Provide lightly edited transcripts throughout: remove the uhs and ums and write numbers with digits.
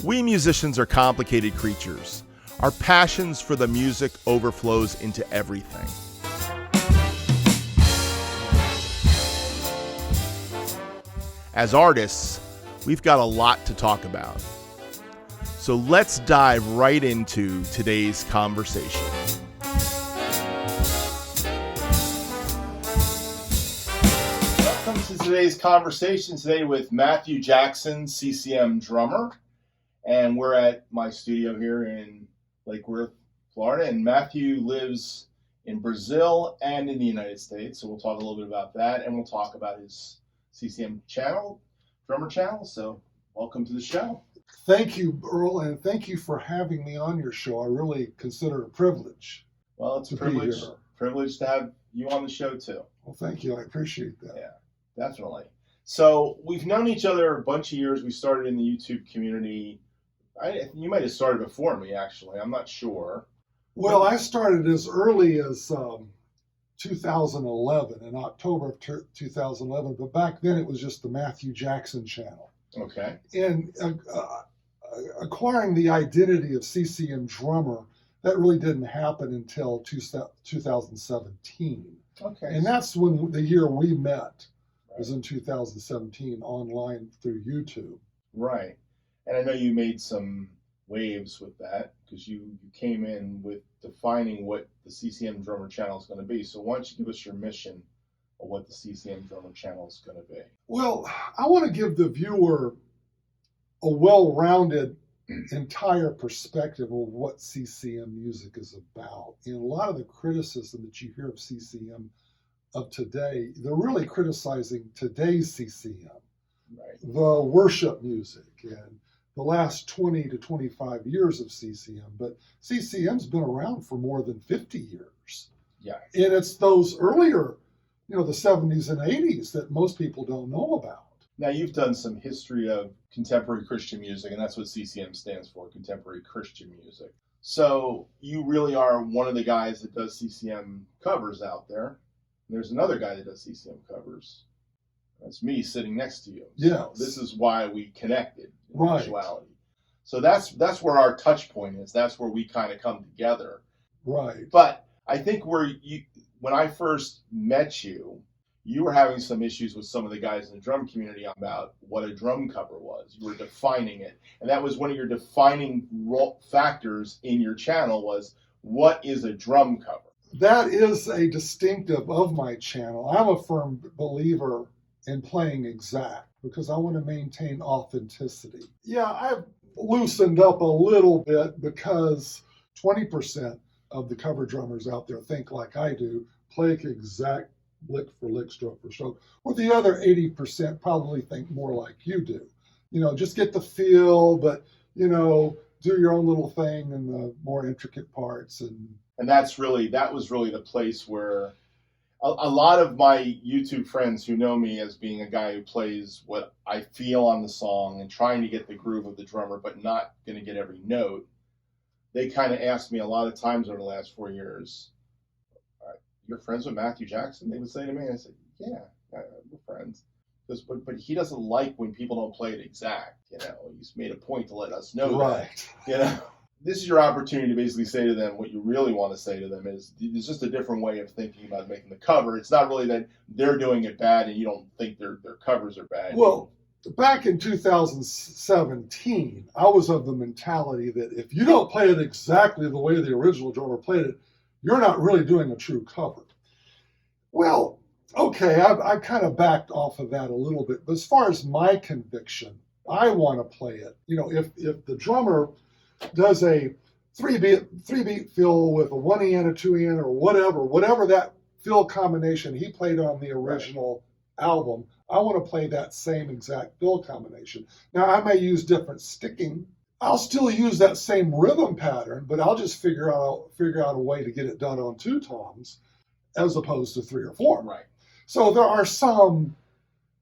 We musicians are complicated creatures. Our passions for the music overflows into everything. As artists, we've got a lot to talk about. So let's dive right into today's conversation. Welcome to today's conversation today with Matthew Jackson, CCM drummer. And we're at my studio here in Lake Worth, Florida. And Matthew lives in Brazil and in the United States. So we'll talk a little bit about that. And we'll talk about his CCM channel, drummer channel. So welcome to the show. Thank you, Earl, and thank you for having me on your show. I really consider it a privilege. Well, it's a privilege to have you on the show too. Well, thank you. I appreciate that. Yeah, definitely. So we've known each other a bunch of years. We started in the YouTube community. You might have started before me, actually. I'm not sure. Well, I started as early as 2011, in October of 2011, but back then it was just the Matthew Jackson channel. Okay. And acquiring the identity of CCM drummer, that really didn't happen until 2017. Okay. And that's when the year we met, was in 2017, online through YouTube. Right. And I know you made some waves with that because you came in with defining what the CCM drummer channel is going to be. So why don't you give us your mission of what the CCM drummer channel is going to be? Well, I want to give the viewer a well-rounded entire perspective of what CCM music is about. And a lot of the criticism that you hear of CCM of today, they're really criticizing today's CCM, right? The worship music and the last 20 to 25 years of CCM. But CCM's been around for more than 50 years. Yeah. And it's those earlier, the 70s and 80s that most people don't know about. Now, you've done some history of contemporary Christian music, and that's what CCM stands for, contemporary Christian music. So you really are one of the guys that does CCM covers out there. There's another guy that does CCM covers. That's me sitting next to you. Yes. So this is why we connected in right. actuality. So that's where our touch point is. That's where we kind of come together. Right. But I think when I first met you, you were having some issues with some of the guys in the drum community about what a drum cover was. You were defining it. And that was one of your defining factors in your channel was, what is a drum cover? That is a distinctive of my channel. I'm a firm believer in playing exact because I want to maintain authenticity. Yeah, I've loosened up a little bit because 20% of the cover drummers out there think like I do, play exact lick for lick, stroke for stroke, or the other 80% probably think more like you do. Just get the feel, but, do your own little thing in the more intricate parts. And that was really the place where a lot of my YouTube friends who know me as being a guy who plays what I feel on the song and trying to get the groove of the drummer, but not going to get every note, they kind of asked me a lot of times over the last 4 years, "You're friends with Matthew Jackson?" They would say to me. I said, "Yeah, we're friends." But he doesn't like when people don't play it exact. He's made a point to let us know right. that. This is your opportunity to basically say to them what you really want to say to them is it's just a different way of thinking about making the cover. It's not really that they're doing it bad and you don't think their covers are bad. Well, back in 2017, I was of the mentality that if you don't play it exactly the way the original drummer played it, you're not really doing a true cover. Well, okay, I've kind of backed off of that a little bit. But as far as my conviction, I want to play it. If the drummer does a three beat fill with a 1E and a 2E or whatever that fill combination he played on the original album, I want to play that same exact fill combination. Now, I may use different sticking. I'll still use that same rhythm pattern, but I'll just figure out a way to get it done on 2 toms as opposed to 3 or 4. Right. So there are some,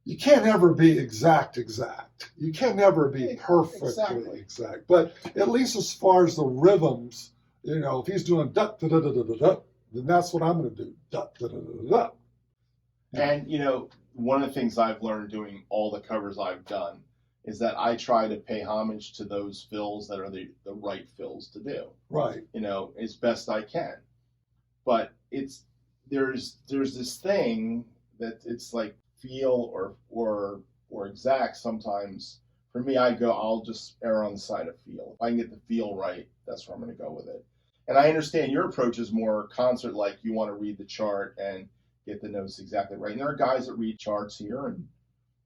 you can't ever be exact. You can never be perfectly exact. But at least as far as the rhythms, if he's doing da da da da da da, then that's what I'm going to do. Da da da da da. And one of the things I've learned doing all the covers I've done is that I try to pay homage to those fills that are the right fills to do, Right. as best I can. But there's this thing that it's like feel or exact sometimes. For me, I'll just err on the side of feel. If I can get the feel right, that's where I'm going to go with it. And I understand your approach is more concert-like. You want to read the chart and get the notes exactly right. And there are guys that read charts here, and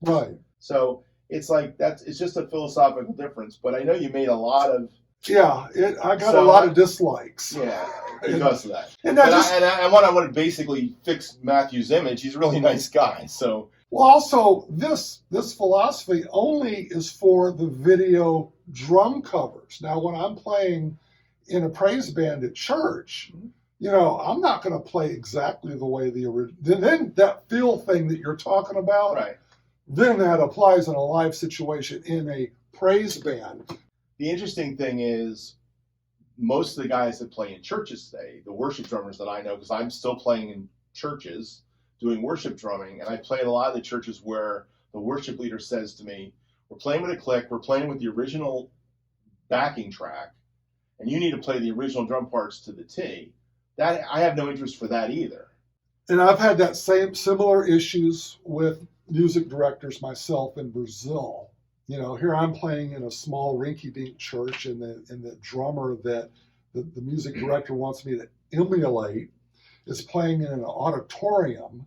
Right. so it's like it's just a philosophical difference. But I know you made a lot of I got a lot of dislikes. Yeah, because of that. And I want to basically fix Matthew's image. He's a really nice guy. So well, also this philosophy only is for the video drum covers. Now, when I'm playing in a praise band at church, I'm not going to play exactly the way the original. Then that feel thing that you're talking about, right. Then that applies in a live situation in a praise band. The interesting thing is, most of the guys that play in churches today, the worship drummers that I know, because I'm still playing in churches doing worship drumming, and I play at a lot of the churches where the worship leader says to me, we're playing with a click, we're playing with the original backing track, and you need to play the original drum parts to the T. That I have no interest for that either. And I've had that similar issues with music directors myself in Brazil. Here I'm playing in a small rinky-dink church, and the drummer that the music director wants me to emulate is playing in an auditorium,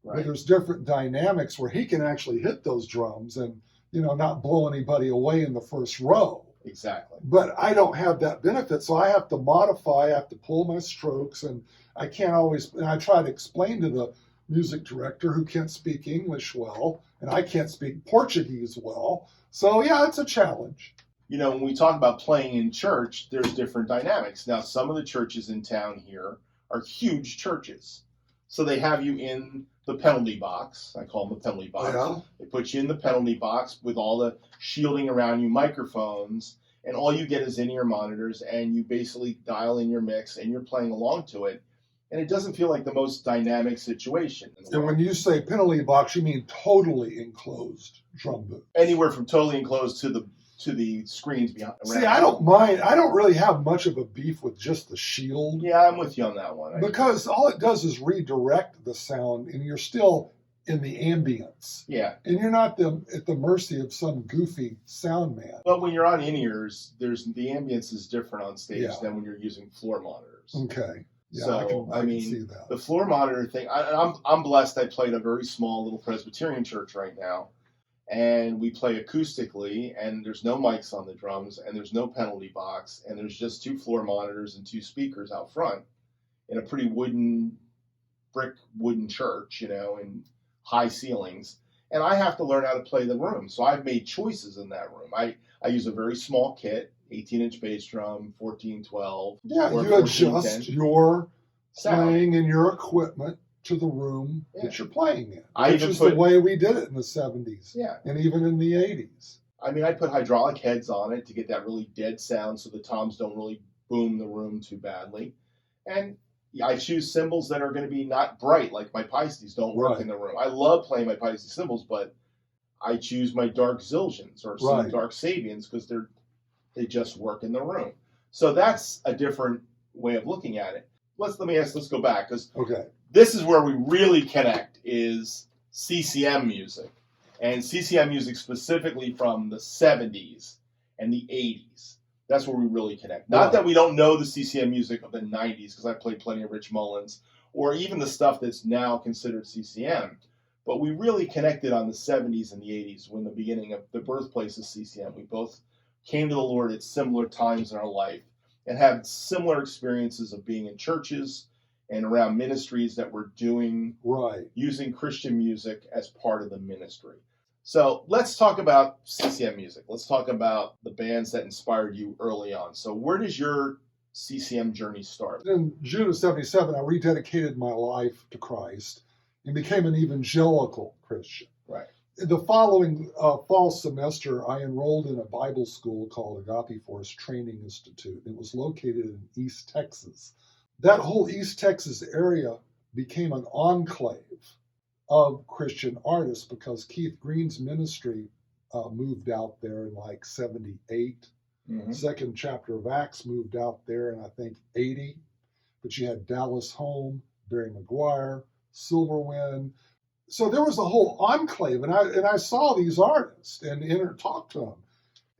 where there's different dynamics where he can actually hit those drums and not blow anybody away in the first row. Exactly. But I don't have that benefit, so I have to modify, I have to pull my strokes, and I can't always, and I try to explain to the music director, who can't speak English well, and I can't speak Portuguese well. So yeah, it's a challenge. When we talk about playing in church, there's different dynamics. Now, some of the churches in town here are huge churches. So they have you in the penalty box. I call them the penalty box. Yeah. They put you in the penalty box with all the shielding around you, microphones, and all you get is in-ear monitors, and you basically dial in your mix, and you're playing along to it. And it doesn't feel like the most dynamic situation. And when you say penalty box, you mean totally enclosed drum booth? Anywhere from totally enclosed to the screens behind. See, I don't mind. I don't really have much of a beef with just the shield. Yeah, I'm with you on that one. Because all it does is redirect the sound, and you're still in the ambience. Yeah. And you're not at the mercy of some goofy sound man. But when you're on in-ears, the ambience is different on stage than when you're using floor monitors. Okay. Yeah, so I can see that. The floor monitor thing. I'm blessed. I play at a very small little Presbyterian church right now, and we play acoustically. And there's no mics on the drums, and there's no penalty box, and there's just 2 floor monitors and 2 speakers out front in a pretty brick wooden church, and high ceilings. And I have to learn how to play the room. So I've made choices in that room. I use a very small kit. 18-inch bass drum, 14-12. Yeah, you adjust your playing and your equipment to the room that you're playing in, which is the way we did it in the 70s and even in the 80s. I mean, I put hydraulic heads on it to get that really dead sound so the toms don't really boom the room too badly. And I choose cymbals that are going to be not bright, like my Paistes don't work in the room. I love playing my Paiste cymbals, but I choose my dark Zildjians or some dark Sabians because they just work in the room. So that's a different way of looking at it. Let's go back, because this is where we really connect, is CCM music. And CCM music specifically from the 70s and the 80s. That's where we really connect. Not that we don't know the CCM music of the 90s, because I played plenty of Rich Mullins, or even the stuff that's now considered CCM. But we really connected on the 70s and the 80s, when the beginning of the birthplace of CCM. We both came to the Lord at similar times in our life and had similar experiences of being in churches and around ministries that were doing, using Christian music as part of the ministry. So let's talk about CCM music. Let's talk about the bands that inspired you early on. So where does your CCM journey start? In June of 77, I rededicated my life to Christ and became an evangelical Christian. Right. The following fall semester, I enrolled in a Bible school called Agape Force Training Institute. It was located in East Texas. That whole East Texas area became an enclave of Christian artists because Keith Green's ministry moved out there in like 78. Mm-hmm. Second Chapter of Acts moved out there in, I think, 80. But you had Dallas Home, Barry McGuire, Silverwind. So there was a whole enclave, and I saw these artists and talked to them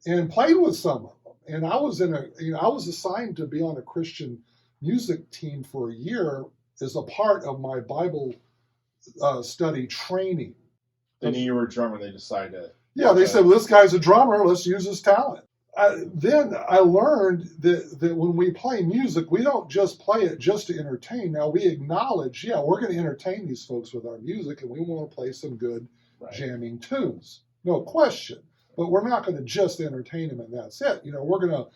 and played with some of them. And I was I was assigned to be on a Christian music team for a year as a part of my Bible study training. They knew you were a drummer. They decided to. Yeah, they said, well, this guy's a drummer. Let's use his talent. Then I learned that when we play music, we don't just play it just to entertain. Now, we acknowledge, yeah, we're going to entertain these folks with our music, and we want to play some good jamming tunes. No question. But we're not going to just entertain them, and that's it. We're going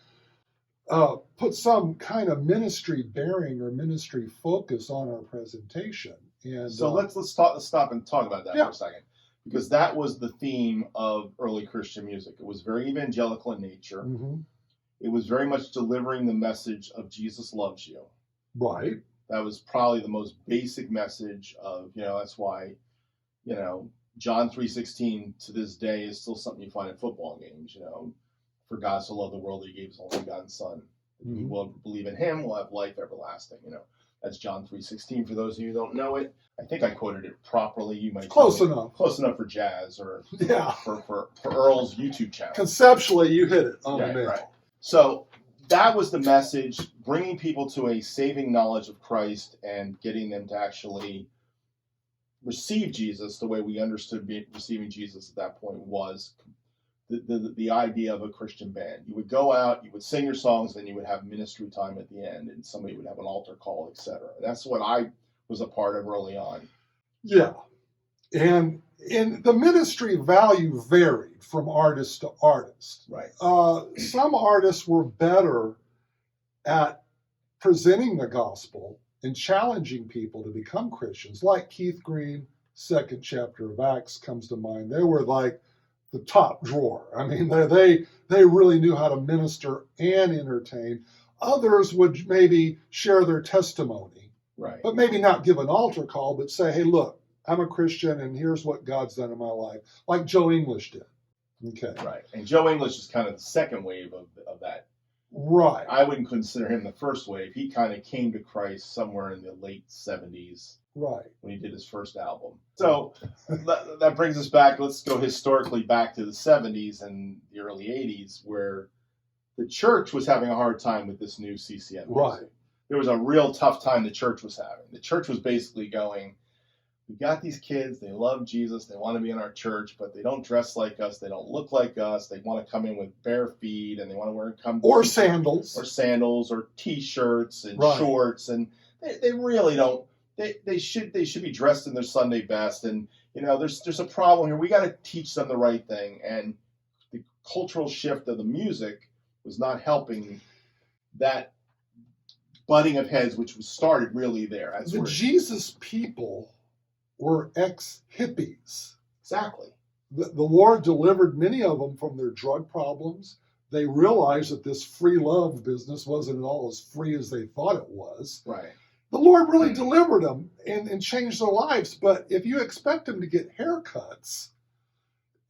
to put some kind of ministry bearing or ministry focus on our presentation. And so let's stop and talk about that for a second. Because that was the theme of early Christian music. It was very evangelical in nature. Mm-hmm. It was very much delivering the message of Jesus loves you. Right. That was probably the most basic message of, that's why, John 3:16 to this day is still something you find in football games, For God so loved the world that he gave his only begotten son. If we will believe in him, we'll have life everlasting, That's John 3:16 for those of you who don't know it. I think I quoted it properly. You might close enough for Jazz or for Earl's YouTube channel. Conceptually, you hit it on the nail. Right. So that was the message, bringing people to a saving knowledge of Christ and getting them to actually receive Jesus the way we understood receiving Jesus at that point was the idea of a Christian band. You would go out, you would sing your songs, then you would have ministry time at the end, and somebody would have an altar call, etc. That's what I was a part of early on. Yeah. And the ministry value varied from artist to artist. Right. Some artists were better at presenting the gospel and challenging people to become Christians, like Keith Green, Second Chapter of Acts comes to mind. They were like the top drawer. I mean, they really knew how to minister and entertain. Others would maybe share their testimony, but maybe not give an altar call, but say, hey, look, I'm a Christian and here's what God's done in my life, like Joe English did. Okay. Right. And Joe English is kind of the second wave of that. Right. I wouldn't consider him the first wave. He kind of came to Christ somewhere in the late 70s. Right. When he did his first album. So that brings us back. Let's go historically back to the 70s and the early 80s, where the church was having a hard time with this new CCM music. Right. There was a real tough time the church was having. The church was basically going, we got these kids, they love Jesus, they want to be in our church, but they don't dress like us, they don't look like us, they want to come in with bare feet, and they want to wear sandals. Or T-shirts and shorts, and they really don't. They should be dressed in their Sunday best, and there's a problem here. We got to teach them the right thing, and the cultural shift of the music was not helping that butting of heads, which was started really there. The Jesus people were ex-hippies. Exactly. The Lord delivered many of them from their drug problems. They realized that this free love business wasn't at all as free as they thought it was. Right. The Lord really delivered them and changed their lives. But if you expect them to get haircuts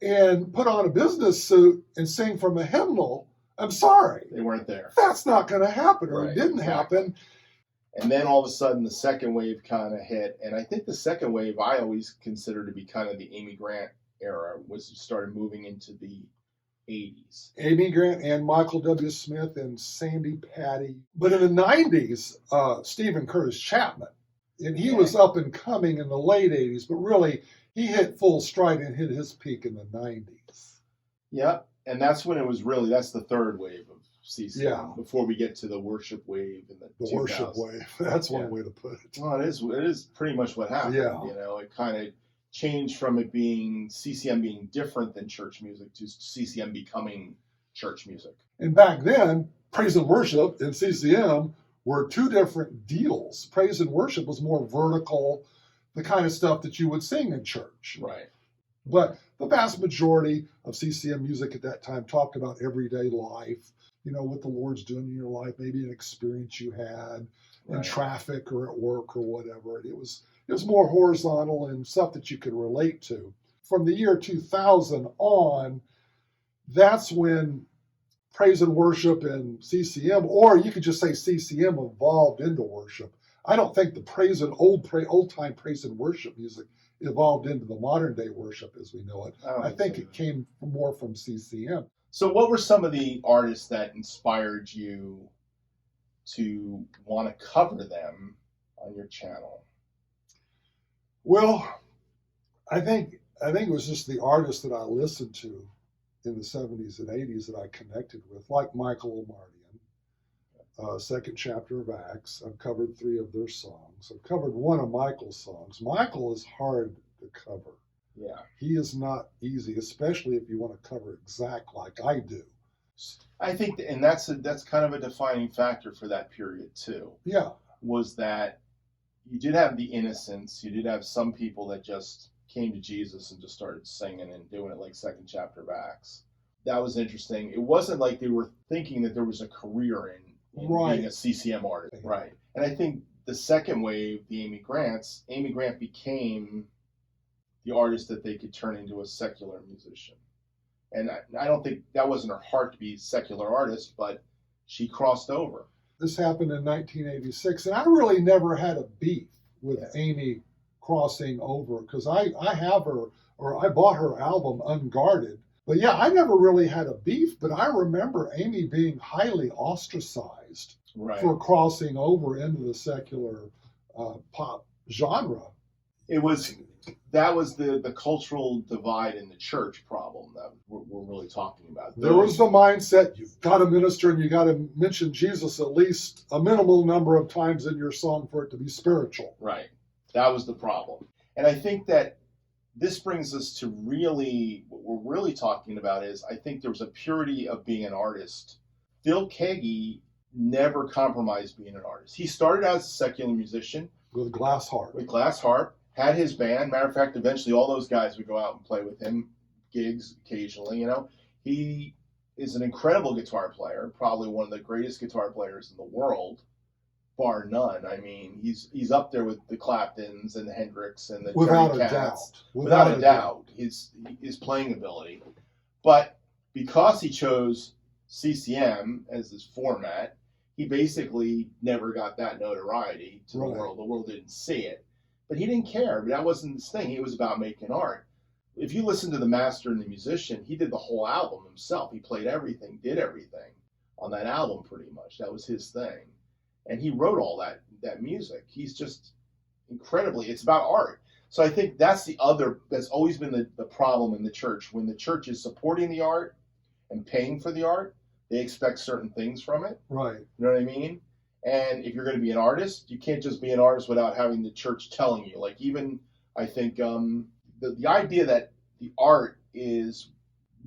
and put on a business suit and sing from a hymnal, I'm sorry. They weren't there. That's not going to happen, or it didn't happen. And then all of a sudden, the second wave kind of hit. And I think the second wave I always consider to be kind of the Amy Grant era, was started moving into the 80s. Amy Grant and Michael W. Smith and Sandy Patty. But in the 90s, Stephen Curtis Chapman. And he was up and coming in the late 80s, but really he hit full stride and hit his peak in the 90s. Yeah, and that's when it was that's the third wave of CCM, before we get to the worship wave in the 2000s. Worship wave. That's one way to put it. Well, it is pretty much what happened. Yeah. It kind of changed from it being CCM being different than church music to CCM becoming church music. And back then, praise and worship and CCM were two different deals. Praise and worship was more vertical, the kind of stuff that you would sing in church. Right. But the vast majority of CCM music at that time talked about everyday life, what the Lord's doing in your life, maybe an experience you had in traffic or at work or whatever. It was more horizontal and stuff that you could relate to. From the year 2000 on, that's when praise and worship and CCM, or you could just say CCM, evolved into worship. I don't think the praise and old time praise and worship music evolved into the modern day worship as we know it. I think it came more from CCM. So what were some of the artists that inspired you to want to cover them on your channel? Well, I think it was just the artists that I listened to in the 70s and 80s that I connected with, like Michael Omartian, Second Chapter of Acts. I've covered 3 of their songs. I've covered one of Michael's songs. Michael is hard to cover. Yeah. He is not easy, especially if you want to cover exact like I do. I think, and that's kind of a defining factor for that period too. Yeah. Was that you did have the innocence. You did have some people that just came to Jesus and just started singing and doing it like Second Chapter of Acts. That was interesting. It wasn't like they were thinking that there was a career in being a CCM artist. Right. And I think the second wave, the Amy Grant became the artist that they could turn into a secular musician. And I don't think that wasn't her heart to be a secular artist, but she crossed over. This happened in 1986, and I really never had a beef with Amy crossing over, because I have her, or I bought her album Unguarded. But yeah, I never really had a beef, but I remember Amy being highly ostracized for crossing over into the secular pop genre. That was the cultural divide in the church problem that we're really talking about. There was the mindset, you've got to minister and you got to mention Jesus at least a minimal number of times in your song for it to be spiritual. Right. That was the problem. And I think that this brings us to really, what we're really talking about is, I think there was a purity of being an artist. Phil Keaggy never compromised being an artist. He started out as a secular musician. With a glass harp. Had his band. Matter of fact, eventually all those guys would go out and play with him, gigs occasionally, you know. He is an incredible guitar player, probably one of the greatest guitar players in the world, bar none. I mean, he's up there with the Claptons and the Hendrix and the Without Terry a Katz. doubt. Without a doubt. His playing ability. But because he chose CCM as his format, he basically never got that notoriety to the world. The world didn't see it. But he didn't care. That wasn't his thing. He was about making art. If you listen to The Master and the Musician, he did the whole album himself. He played everything, did everything on that album pretty much. That was his thing. And he wrote all that music. He's just incredibly, it's about art. So I think that's always been the problem in the church. When the church is supporting the art and paying for the art, they expect certain things from it. Right. You know what I mean? And if you're going to be an artist, you can't just be an artist without having the church telling you. Like, even, I think, the idea that the art is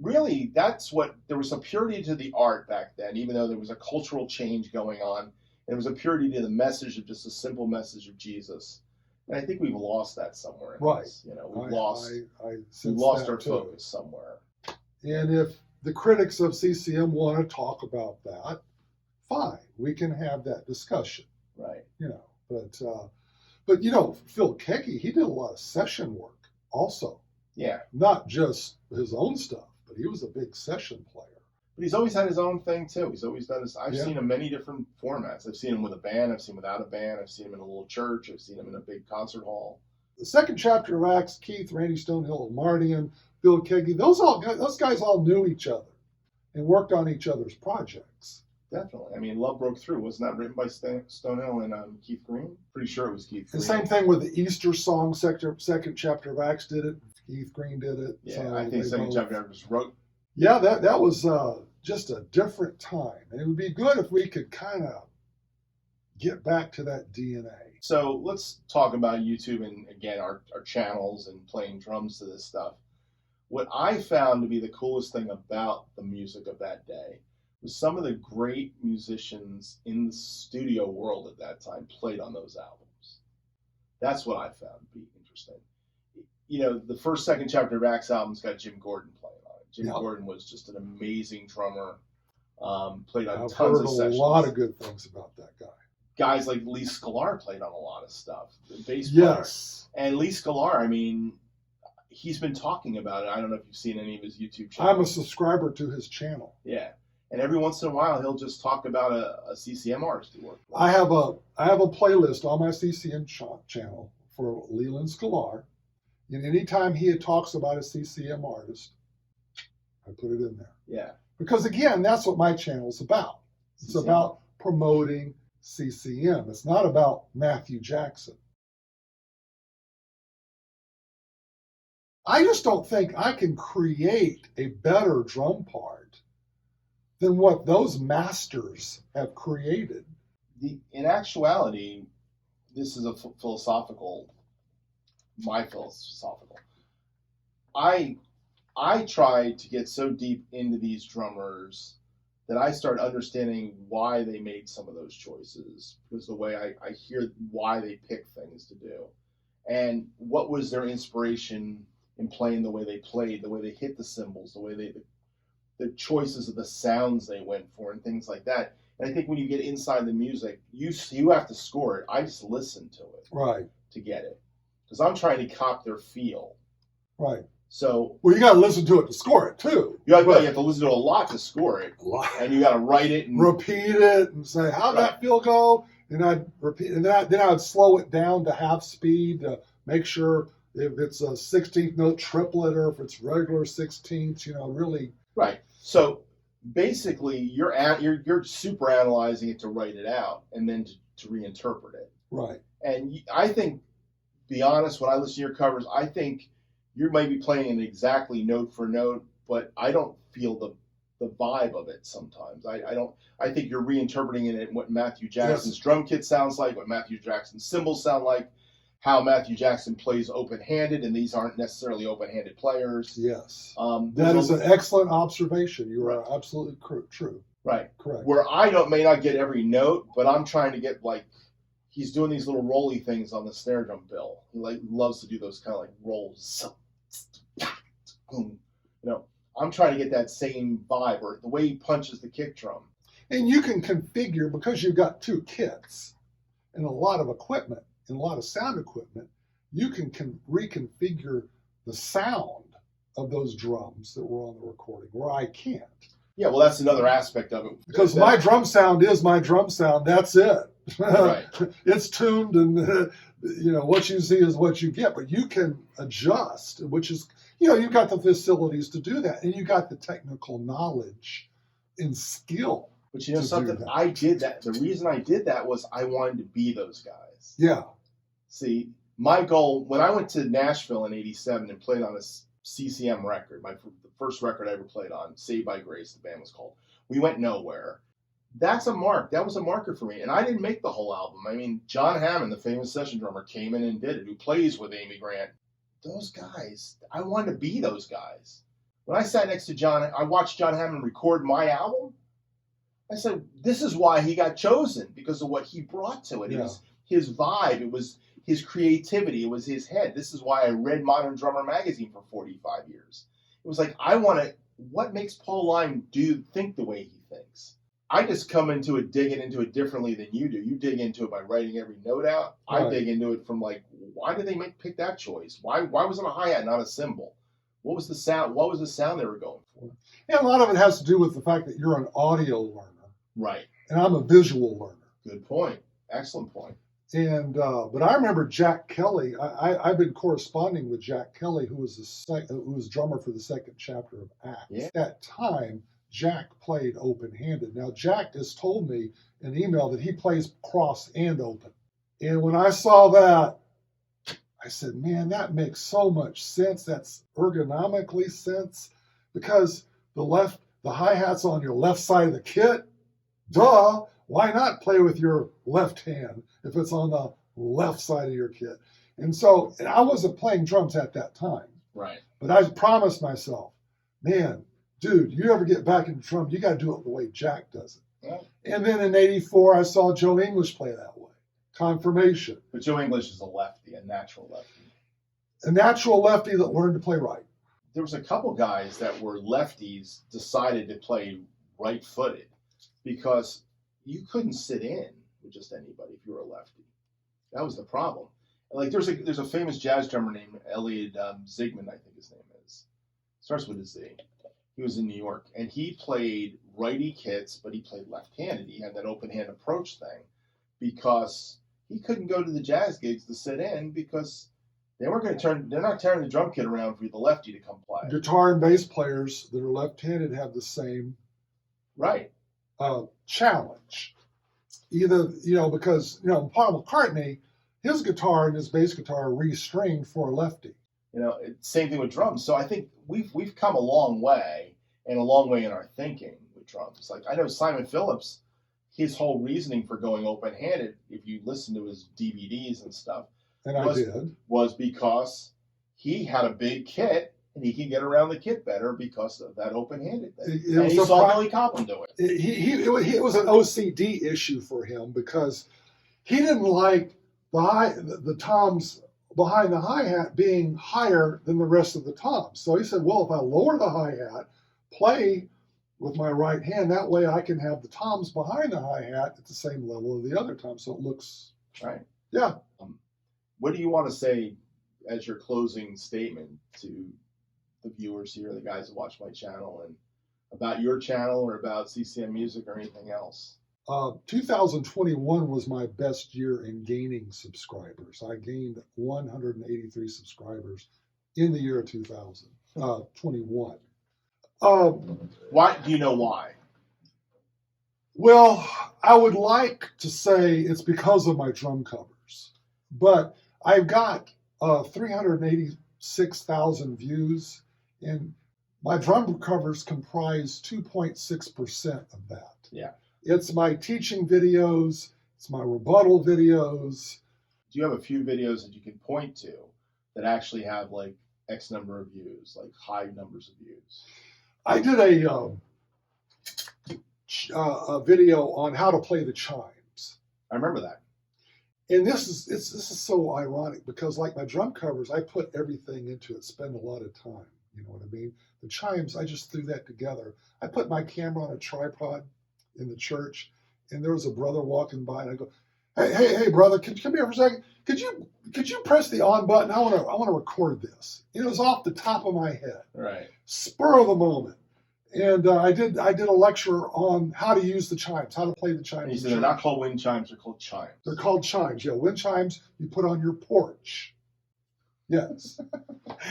really, there was a purity to the art back then, even though there was a cultural change going on. There was a purity to the message of just a simple message of Jesus. And I think we've lost that somewhere. You know, we've lost our focus somewhere. And if the critics of CCM want to talk about that, fine, we can have that discussion. Right. You know, but you know, Phil Keaggy, he did a lot of session work also. Yeah. Not just his own stuff, but he was a big session player. But he's always had his own thing too. He's always done this. I've seen him in many different formats. I've seen him with a band. I've seen him without a band. I've seen him in a little church. I've seen him in a big concert hall. The Second Chapter of Acts, Keith, Randy Stonehill, Mardian, Phil Keaggy, those guys all knew each other and worked on each other's projects. Definitely. I mean, Love Broke Through. Wasn't that written by Stonehill and Keith Green? Pretty sure it was Keith Green. The same thing with the Easter song, Second Chapter of Acts did it. Keith Green did it. Yeah, so I think Second Chapter of Acts was wrote. Yeah, that was just a different time. And it would be good if we could kind of get back to that DNA. So let's talk about YouTube and, again, our channels and playing drums to this stuff. What I found to be the coolest thing about the music of that day was some of the great musicians in the studio world at that time played on those albums. That's what I found to be interesting. You know, the first Second Chapter of Acts album's got Jim Gordon playing on it. Jim Gordon was just an amazing drummer. Played on tons of sessions. I've heard a lot of good things about that guy. Guys like Lee Sklar played on a lot of stuff. The bass player. Yes. And Lee Sklar, I mean, he's been talking about it. I don't know if you've seen any of his YouTube channels. I'm a subscriber to his channel. Yeah. And every once in a while, he'll just talk about a CCM artist he worked with. I have a playlist on my CCM channel for Leland Sklar. And anytime he talks about a CCM artist, I put it in there. Yeah. Because again, that's what my channel's about. It's about promoting CCM. It's not about Matthew Jackson. I just don't think I can create a better drum part than what those masters have created. In actuality, this is a philosophical. I try to get so deep into these drummers that I start understanding why they made some of those choices, because the way I hear why they pick things to do, and what was their inspiration in playing the way they played, the way they hit the cymbals, the way the choices of the sounds they went for, and things like that. And I think when you get inside the music, you have to score it. I just listen to it, right, to get it, because I'm trying to cop their feel. Right. So, well, you got to listen to it to score it too. You have to listen to it a lot to score it, and you got to write it and repeat it and say, "How'd that feel go?" And I'd repeat, and then I'd slow it down to half speed to make sure if it's a 16th note triplet or if it's regular 16ths, really. Right. So basically, you're super analyzing it to write it out and then to reinterpret it. Right. And I think, be honest, when I listen to your covers, I think you might be playing it exactly note for note, but I don't feel the vibe of it sometimes. I think you're reinterpreting it in what Matthew Jackson's drum kit sounds like, what Matthew Jackson's cymbals sound like, how Matthew Jackson plays open-handed, and these aren't necessarily open-handed players. Yes. That is an excellent observation. You are absolutely true. Right. Correct. Where I may not get every note, but I'm trying to get, like, he's doing these little rolly things on the snare drum bill. He loves to do those kind of like rolls. I'm trying to get that same vibe, or the way he punches the kick drum. And you can configure, because you've got two kits and a lot of equipment and a lot of sound equipment, you can reconfigure the sound of those drums that were on the recording, where I can't. Yeah, well, that's another aspect of it. Because my drum sound is my drum sound. That's it. Right. It's tuned, and what you see is what you get. But you can adjust, which is, you've got the facilities to do that, and you got the technical knowledge and skill. But something, I did that. The reason I did that was I wanted to be those guys. Yeah. See, my goal when I went to Nashville in '87 and played on a CCM record, the first record I ever played on, Saved by Grace, the band was called. We went nowhere. That's a mark. That was a marker for me. And I didn't make the whole album. I mean, John Hammond, the famous session drummer, came in and did it, who plays with Amy Grant. Those guys, I wanted to be those guys. When I sat next to John, I watched John Hammond record my album. I said, this is why he got chosen, because of what he brought to it. Yeah. It was his vibe. It was his creativity. It was his head. This is why I read Modern Drummer magazine for 45 years. It was like, what makes Paul Lime think the way he thinks? I just come into it, digging into it differently than you do. You dig into it by writing every note out. Right. I dig into it from why did they pick that choice? Why was it a hi-hat, not a cymbal? What was the sound? What was the sound they were going for? Yeah, a lot of it has to do with the fact that you're an audio learner. Right. And I'm a visual learner. Good point. Excellent point. And but I remember Jack Kelly. I've been corresponding with Jack Kelly, who was drummer for the second chapter of Acts. Yeah. At that time, Jack played open-handed. Now, Jack has told me in email that he plays cross and open. And when I saw that, I said, man, that makes so much sense. That's ergonomically sense, because the hi-hat's on your left side of the kit. Duh. Why not play with your left hand if it's on the left side of your kit? And I wasn't playing drums at that time. Right. But I promised myself, man, dude, you ever get back into drum, you got to do it the way Jack does it. Yeah. And then in '84, I saw Joe English play that way. Confirmation. But Joe English is a lefty, a natural lefty. A natural lefty that learned to play right. There was a couple guys that were lefties decided to play right-footed because you couldn't sit in with just anybody if you were a lefty. That was the problem. Like there's a famous jazz drummer named Elliot Zigman, I think his name is. Starts with a Z. He was in New York, and he played righty kits, but he played left-handed. He had that open hand approach thing because he couldn't go to the jazz gigs to sit in because they weren't going to turn. They're not turning the drum kit around for the lefty to come play. Guitar and bass players that are left-handed have the same right challenge. Either because Paul McCartney, his guitar and his bass guitar are restringed for a lefty. Same thing with drums. So I think we've come a long way, and a long way in our thinking with drums. Like I know Simon Phillips, his whole reasoning for going open-handed, if you listen to his DVDs and stuff, was because he had a big kit and he could get around the kit better because of that open-handed thing. And he saw Billy Cobham do it. It was an OCD issue for him because he didn't like the toms behind the hi-hat being higher than the rest of the toms. So he said, well, if I lower the hi-hat, play with my right hand, that way I can have the toms behind the hi-hat at the same level of the other toms. So it looks right. Yeah. What do you want to say as your closing statement to the viewers here, the guys that watch my channel, and about your channel or about CCM Music or anything else? 2021 was my best year in gaining subscribers. I gained 183 subscribers in the year 2021. Why? Do you know why? Well, I would like to say it's because of my drum covers, but I've got 386,000 views, and my drum covers comprise 2.6% of that. Yeah. It's my teaching videos, it's my rebuttal videos. Do you have a few videos that you can point to that actually have like X number of views, like high numbers of views? I did a video on how to play the chimes. I remember that. And this is so ironic because like my drum covers, I put everything into it, spend a lot of time. You know what I mean? The chimes, I just threw that together. I put my camera on a tripod in the church, and there was a brother walking by, and I go, hey, brother, come here for a second. Could you press the on button? I want to record this. It was off the top of my head. Right. Spur of the moment. And I did a lecture on how to use the chimes, how to play the chimes. And you said they're not called wind chimes, they're called chimes. They're called chimes, yeah. Wind chimes you put on your porch. Yes.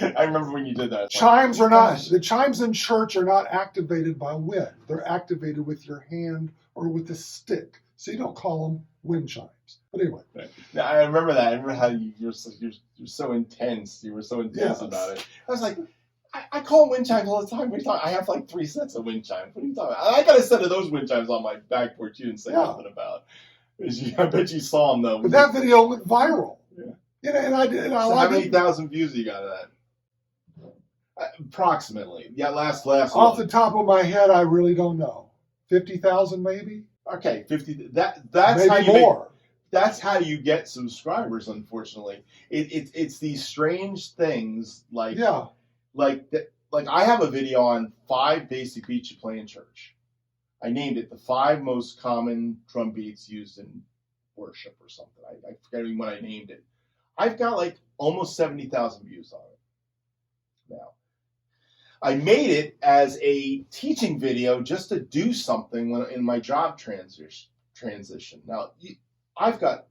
I remember when you did that. Chimes are not, the chimes in church are not activated by wind. They're activated with your hand or with a stick. So you don't call them wind chimes. But anyway. Right. Now, I remember that. I remember how you're so intense. You were so intense about it. I was like, I call wind chimes all the time. I have like 3 sets of wind chimes. What are you talking about? I got a set of those wind chimes on my back porch you didn't say nothing about. I bet you saw them though. But that video went viral. Yeah. And I did. So how many thousand views you got of that? Approximately. Yeah, last off the top of my head, I really don't know. 50,000 maybe. Okay, 50. That's maybe how you more. That's how you get subscribers. Unfortunately, it's these strange things like Like I have a video on 5 basic beats you play in church. I named it the 5 most common drum beats used in worship or something. I forget even what I named it. I've got like almost 70,000 views on it now. I made it as a teaching video just to do something in my job transition. Now, I've got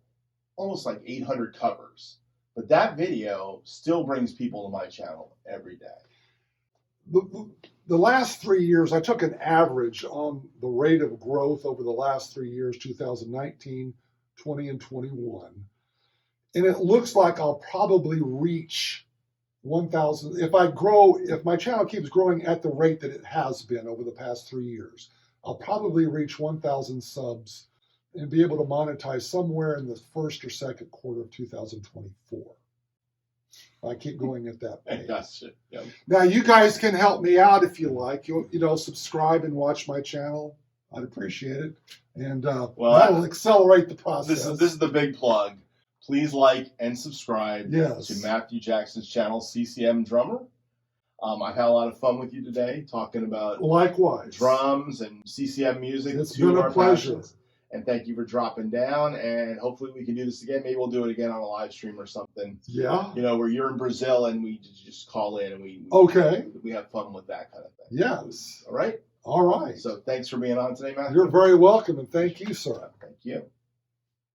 almost like 800 covers, but that video still brings people to my channel every day. The last 3 years, I took an average on the rate of growth over the last 3 years, 2019, 20, and 21. And it looks like I'll probably reach 1,000. If my channel keeps growing at the rate that it has been over the past 3 years, I'll probably reach 1,000 subs and be able to monetize somewhere in the first or second quarter of 2024. I keep going at that pace. Gotcha. Yep. Now, you guys can help me out if you like. Subscribe and watch my channel. I'd appreciate it. And that'll accelerate the process. This is the big plug. Please like and subscribe to Matthew Jackson's channel, CCM Drummer. I've had a lot of fun with you today talking about likewise drums and CCM music. It's been a pleasure. And thank you for dropping down. And hopefully we can do this again. Maybe we'll do it again on a live stream or something. Yeah. You know, where you're in Brazil and we just call in and we have fun with that kind of thing. Yes. All right. All right. So thanks for being on today, Matthew. You're very welcome, and thank you, sir. Thank you.